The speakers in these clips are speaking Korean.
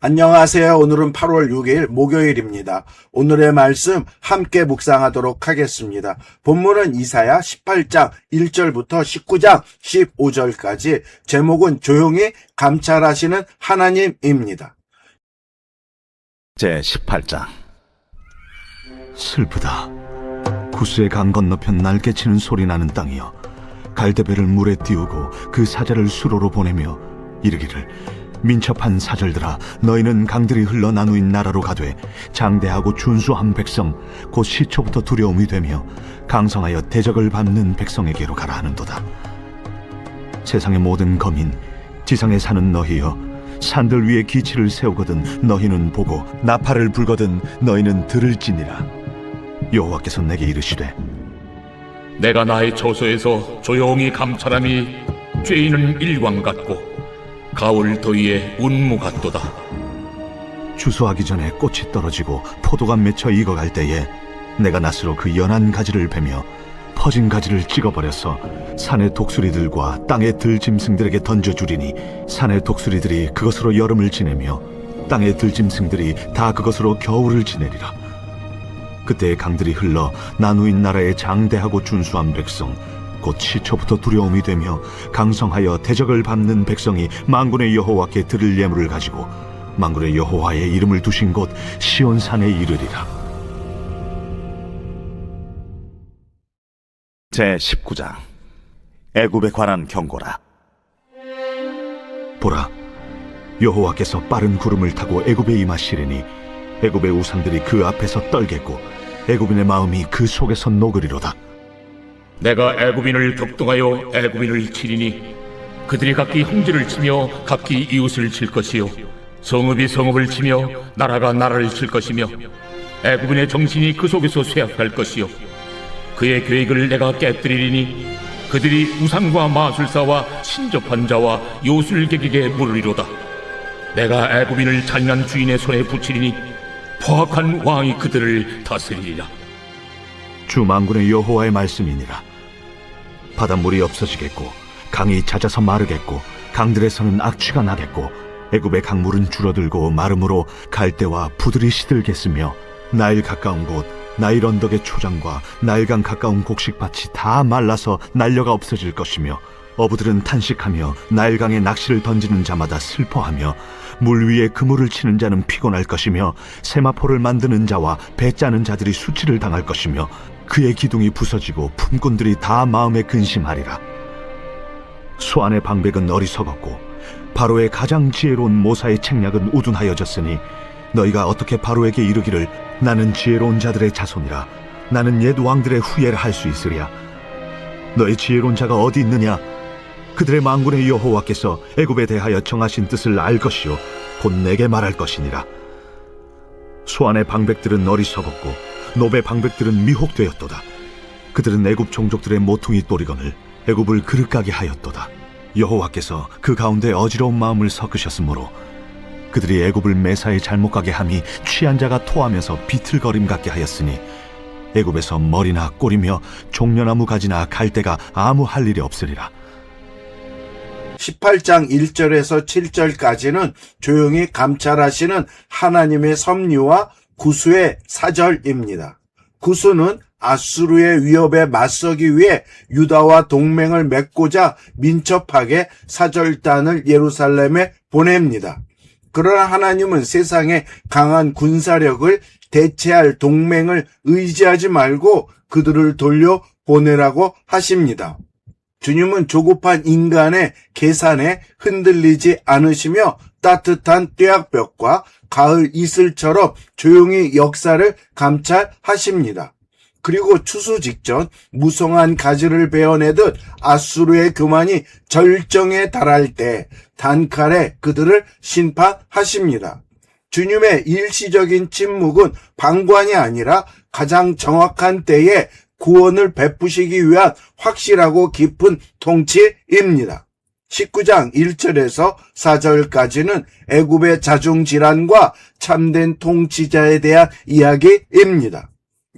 안녕하세요. 오늘은 8월 6일 목요일입니다. 오늘의 말씀 함께 묵상하도록 하겠습니다. 본문은 이사야 18장 1절부터 19장 15절까지, 제목은 조용히 감찰하시는 하나님입니다. 제18장. 슬프다. 구스의 강 건너편 날개치는 소리 나는 땅이여, 갈대배를 물에 띄우고 그 사자를 수로로 보내며 이르기를, 민첩한 사절들아, 너희는 강들이 흘러 나누인 나라로 가되 장대하고 준수한 백성, 곧 시초부터 두려움이 되며 강성하여 대적을 밟는 백성에게로 가라 하는도다. 세상의 모든 거민, 지상에 사는 너희여, 산들 위에 기치를 세우거든 너희는 보고, 나팔을 불거든 너희는 들을지니라. 여호와께서 내게 이르시되, 내가 나의 처소에서 조용히 감찰함이 죄인은 일광 같고 가을 더위에 운무 같도다. 추수하기 전에 꽃이 떨어지고 포도가 맺혀 익어갈 때에 내가 낫으로 그 연한 가지를 베며 퍼진 가지를 찍어버려서 산의 독수리들과 땅의 들짐승들에게 던져주리니, 산의 독수리들이 그것으로 여름을 지내며 땅의 들짐승들이 다 그것으로 겨울을 지내리라. 그때의 강들이 흘러 나누인 나라의 장대하고 준수한 백성, 곧 시초부터 두려움이 되며 강성하여 대적을 밟는 백성이 만군의 여호와께 드릴 예물을 가지고 만군의 여호와의 이름을 두신 곳 시온산에 이르리라. 제19장. 애굽에 관한 경고라. 보라, 여호와께서 빠른 구름을 타고 애굽에 임하시리니 애굽의 우상들이 그 앞에서 떨겠고 애굽인의 마음이 그 속에서 녹으리로다. 내가 애굽인을 격동하여 애굽인을 치리니 그들이 각기 형제를 치며 각기 이웃을 칠 것이요, 성읍이 성읍을 치며 나라가 나라를 칠 것이며 애굽인의 정신이 그 속에서 쇠약할 것이요, 그의 계획을 내가 깨뜨리리니 그들이 우상과 마술사와 신접한 자와 요술객에게 물으리로다. 내가 애굽인을 잔인한 주인의 손에 붙이리니 포악한 왕이 그들을 다스리리라. 주 만군의 여호와의 말씀이니라. 바닷물이 없어지겠고 강이 잦아서 마르겠고 강들에서는 악취가 나겠고 애굽의 강물은 줄어들고 마름으로 갈대와 부들이 시들겠으며 나일 가까운 곳, 나일 언덕의 초장과 나일강 가까운 곡식밭이 다 말라서 날려가 없어질 것이며, 어부들은 탄식하며 나일강에 낚시를 던지는 자마다 슬퍼하며 물 위에 그물을 치는 자는 피곤할 것이며 세마포를 만드는 자와 배 짜는 자들이 수치를 당할 것이며 그의 기둥이 부서지고 품꾼들이 다 마음에 근심하리라. 수안의 방백은 어리석었고 바로의 가장 지혜로운 모사의 책략은 우둔하여졌으니, 너희가 어떻게 바로에게 이르기를, 나는 지혜로운 자들의 자손이라, 나는 옛 왕들의 후예를 할 수 있으랴. 너희 지혜로운 자가 어디 있느냐? 그들의 만군의 여호와께서 애굽에 대하여 정하신 뜻을 알 것이요 곧 내게 말할 것이니라. 소안의 방백들은 어리석었고 노베 방백들은 미혹되었도다. 그들은 애굽 종족들의 모퉁이 또리건을 애굽을 그릇가게 하였도다. 여호와께서 그 가운데 어지러운 마음을 섞으셨으므로 그들이 애굽을 매사에 잘못 가게 함이 취한 자가 토하면서 비틀거림 같게 하였으니, 애굽에서 머리나 꼬리며 종려나무 가지나 갈대가 아무 할 일이 없으리라. 18장 1절에서 7절까지는 조용히 감찰하시는 하나님의 섭리와 구스의 사절입니다. 구스는 아수르의 위협에 맞서기 위해 유다와 동맹을 맺고자 민첩하게 사절단을 예루살렘에 보냅니다. 그러나 하나님은 세상의 강한 군사력을 대체할 동맹을 의지하지 말고 그들을 돌려보내라고 하십니다. 주님은 조급한 인간의 계산에 흔들리지 않으시며 따뜻한 뙤약볕과 가을 이슬처럼 조용히 역사를 감찰하십니다. 그리고 추수 직전 무성한 가지를 베어내듯 아수르의 교만이 절정에 달할 때 단칼에 그들을 심판하십니다. 주님의 일시적인 침묵은 방관이 아니라 가장 정확한 때에 구원을 베푸시기 위한 확실하고 깊은 통치입니다. 19장 1절에서 4절까지는 애굽의 자중질환과 참된 통치자에 대한 이야기입니다.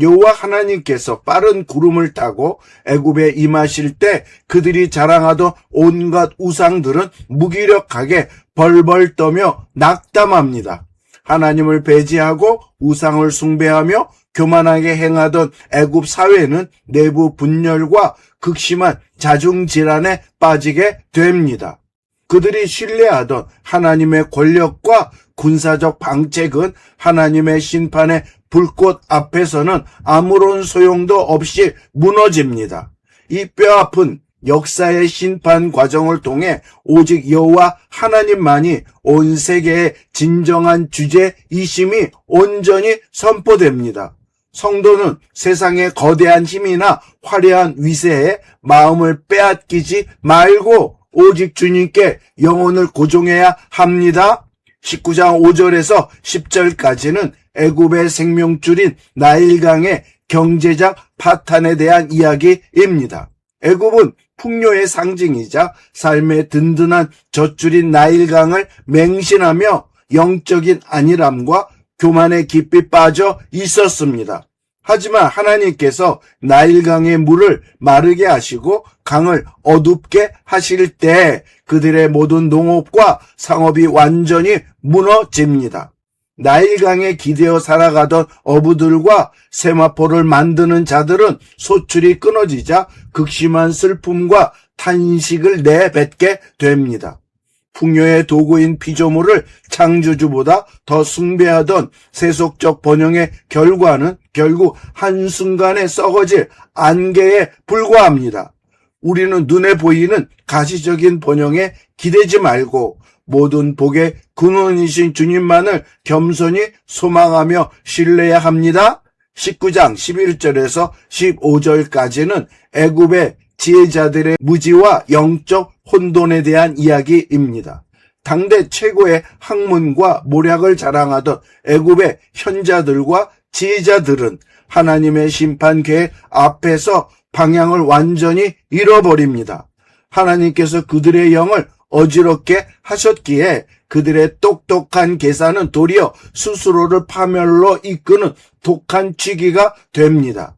여호와 하나님께서 빠른 구름을 타고 애굽에 임하실 때 그들이 자랑하던 온갖 우상들은 무기력하게 벌벌 떠며 낙담합니다. 하나님을 배제하고 우상을 숭배하며 교만하게 행하던 애굽 사회는 내부 분열과 극심한 자중질환에 빠지게 됩니다. 그들이 신뢰하던 하나님의 권력과 군사적 방책은 하나님의 심판의 불꽃 앞에서는 아무런 소용도 없이 무너집니다. 이 뼈아픈 역사의 심판 과정을 통해 오직 여호와 하나님만이 온 세계의 진정한 주제이심이 온전히 선포됩니다. 성도는 세상의 거대한 힘이나 화려한 위세에 마음을 빼앗기지 말고 오직 주님께 영혼을 고정해야 합니다. 19장 5절에서 10절까지는 애굽의 생명줄인 나일강의 경제적 파탄에 대한 이야기입니다. 애굽은 풍요의 상징이자 삶의 든든한 젖줄인 나일강을 맹신하며 영적인 안일함과 교만에 깊이 빠져 있었습니다. 하지만 하나님께서 나일강의 물을 마르게 하시고 강을 어둡게 하실 때 그들의 모든 농업과 상업이 완전히 무너집니다. 나일강에 기대어 살아가던 어부들과 세마포를 만드는 자들은 소출이 끊어지자 극심한 슬픔과 탄식을 내뱉게 됩니다. 풍요의 도구인 피조물을 창조주보다 더 숭배하던 세속적 번영의 결과는 결국 한순간에 썩어질 안개에 불과합니다. 우리는 눈에 보이는 가시적인 번영에 기대지 말고 모든 복의 근원이신 주님만을 겸손히 소망하며 신뢰해야 합니다. 19장 11절에서 15절까지는 애굽의 지혜자들의 무지와 영적 혼돈에 대한 이야기입니다. 당대 최고의 학문과 모략을 자랑하던 애굽의 현자들과 지혜자들은 하나님의 심판 계획 앞에서 방향을 완전히 잃어버립니다. 하나님께서 그들의 영을 어지럽게 하셨기에 그들의 똑똑한 계산은 도리어 스스로를 파멸로 이끄는 독한 취기가 됩니다.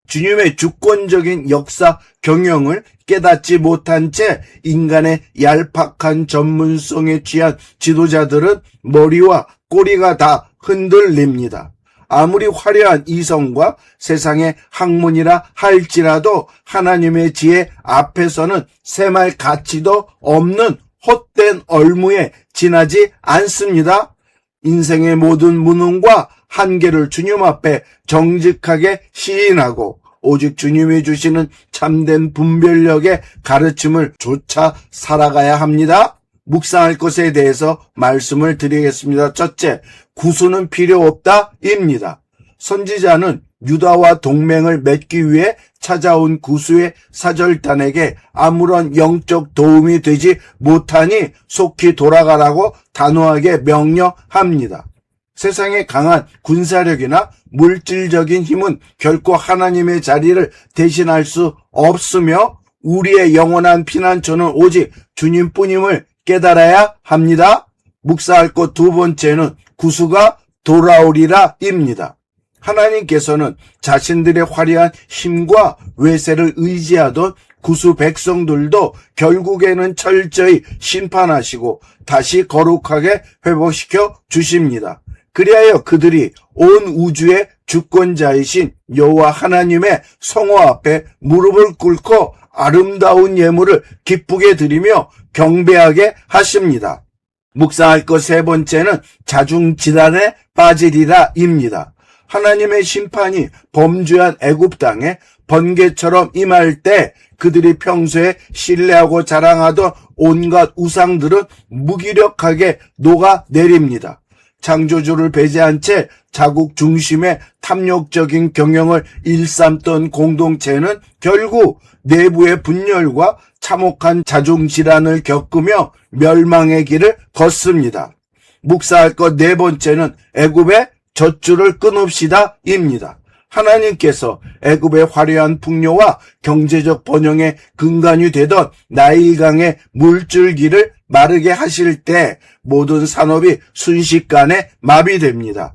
주님의 주권적인 역사 경영을 깨닫지 못한 채 인간의 얄팍한 전문성에 취한 지도자들은 머리와 꼬리가 다 흔들립니다. 아무리 화려한 이성과 세상의 학문이라 할지라도 하나님의 지혜 앞에서는 셈할 가치도 없는 헛된 얼무에 지나지 않습니다. 인생의 모든 무능과 한계를 주님 앞에 정직하게 시인하고 오직 주님이 주시는 참된 분별력의 가르침을 쫓아 살아가야 합니다. 묵상할 것에 대해서 말씀을 드리겠습니다. 첫째, 구수는 필요 없다입니다. 선지자는 유다와 동맹을 맺기 위해 찾아온 구수의 사절단에게 아무런 영적 도움이 되지 못하니 속히 돌아가라고 단호하게 명령합니다. 세상의 강한 군사력이나 물질적인 힘은 결코 하나님의 자리를 대신할 수 없으며 우리의 영원한 피난처는 오직 주님뿐임을 깨달아야 합니다. 묵상할 것 두 번째는 구수가 돌아오리라입니다. 하나님께서는 자신들의 화려한 힘과 외세를 의지하던 구수 백성들도 결국에는 철저히 심판하시고 다시 거룩하게 회복시켜 주십니다. 그리하여 그들이 온 우주의 주권자이신 여호와 하나님의 성호 앞에 무릎을 꿇고 아름다운 예물을 기쁘게 드리며 경배하게 하십니다. 묵상할 것 세 번째는 자중질환에 빠지리라입니다. 하나님의 심판이 범죄한 애굽 땅에 번개처럼 임할 때 그들이 평소에 신뢰하고 자랑하던 온갖 우상들은 무기력하게 녹아내립니다. 창조주를 배제한 채 자국 중심의 탐욕적인 경영을 일삼던 공동체는 결국 내부의 분열과 참혹한 자중질환을 겪으며 멸망의 길을 걷습니다. 묵상할 것 네 번째는 애굽의 젖줄을 끊읍시다입니다. 하나님께서 애굽의 화려한 풍요와 경제적 번영의 근간이 되던 나일강의 물줄기를 마르게 하실 때 모든 산업이 순식간에 마비됩니다.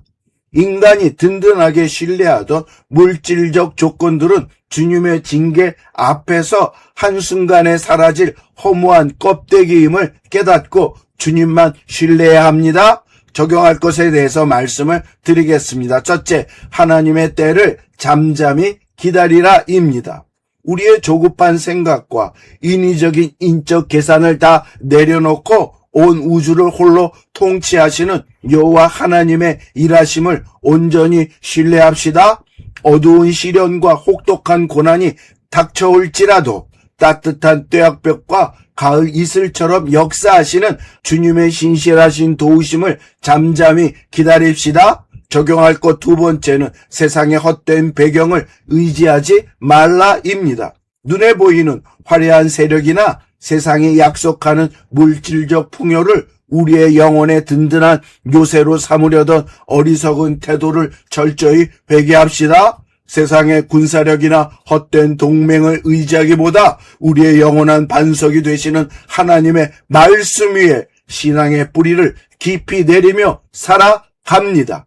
인간이 든든하게 신뢰하던 물질적 조건들은 주님의 징계 앞에서 한순간에 사라질 허무한 껍데기임을 깨닫고 주님만 신뢰해야 합니다. 적용할 것에 대해서 말씀을 드리겠습니다. 첫째, 하나님의 때를 잠잠히 기다리라입니다. 우리의 조급한 생각과 인위적인 인적 계산을 다 내려놓고 온 우주를 홀로 통치하시는 여호와 하나님의 일하심을 온전히 신뢰합시다. 어두운 시련과 혹독한 고난이 닥쳐올지라도 따뜻한 뙤약볕과 가을 이슬처럼 역사하시는 주님의 신실하신 도우심을 잠잠히 기다립시다. 적용할 것 두 번째는 세상의 헛된 배경을 의지하지 말라입니다. 눈에 보이는 화려한 세력이나 세상이 약속하는 물질적 풍요를 우리의 영혼의 든든한 요새로 삼으려던 어리석은 태도를 철저히 회개합시다. 세상의 군사력이나 헛된 동맹을 의지하기보다 우리의 영원한 반석이 되시는 하나님의 말씀 위에 신앙의 뿌리를 깊이 내리며 살아갑니다.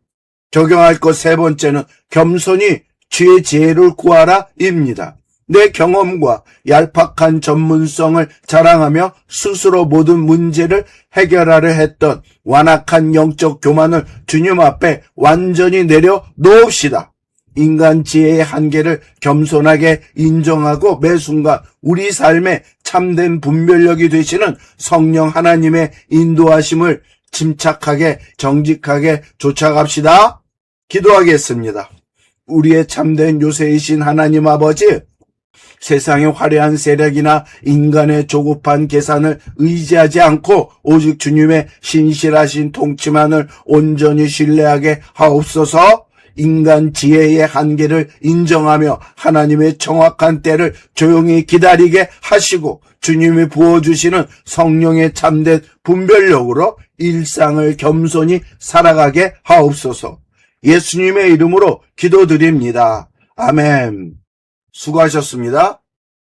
적용할 것 세 번째는 겸손히 주의 지혜를 구하라입니다. 내 경험과 얄팍한 전문성을 자랑하며 스스로 모든 문제를 해결하려 했던 완악한 영적 교만을 주님 앞에 완전히 내려놓읍시다. 인간 지혜의 한계를 겸손하게 인정하고 매 순간 우리 삶의 참된 분별력이 되시는 성령 하나님의 인도하심을 침착하게 정직하게 쫓아갑시다. 기도하겠습니다. 우리의 참된 요새이신 하나님 아버지, 세상의 화려한 세력이나 인간의 조급한 계산을 의지하지 않고 오직 주님의 신실하신 통치만을 온전히 신뢰하게 하옵소서. 인간 지혜의 한계를 인정하며 하나님의 정확한 때를 조용히 기다리게 하시고 주님이 부어주시는 성령의 참된 분별력으로 일상을 겸손히 살아가게 하옵소서. 예수님의 이름으로 기도드립니다. 아멘. 수고하셨습니다.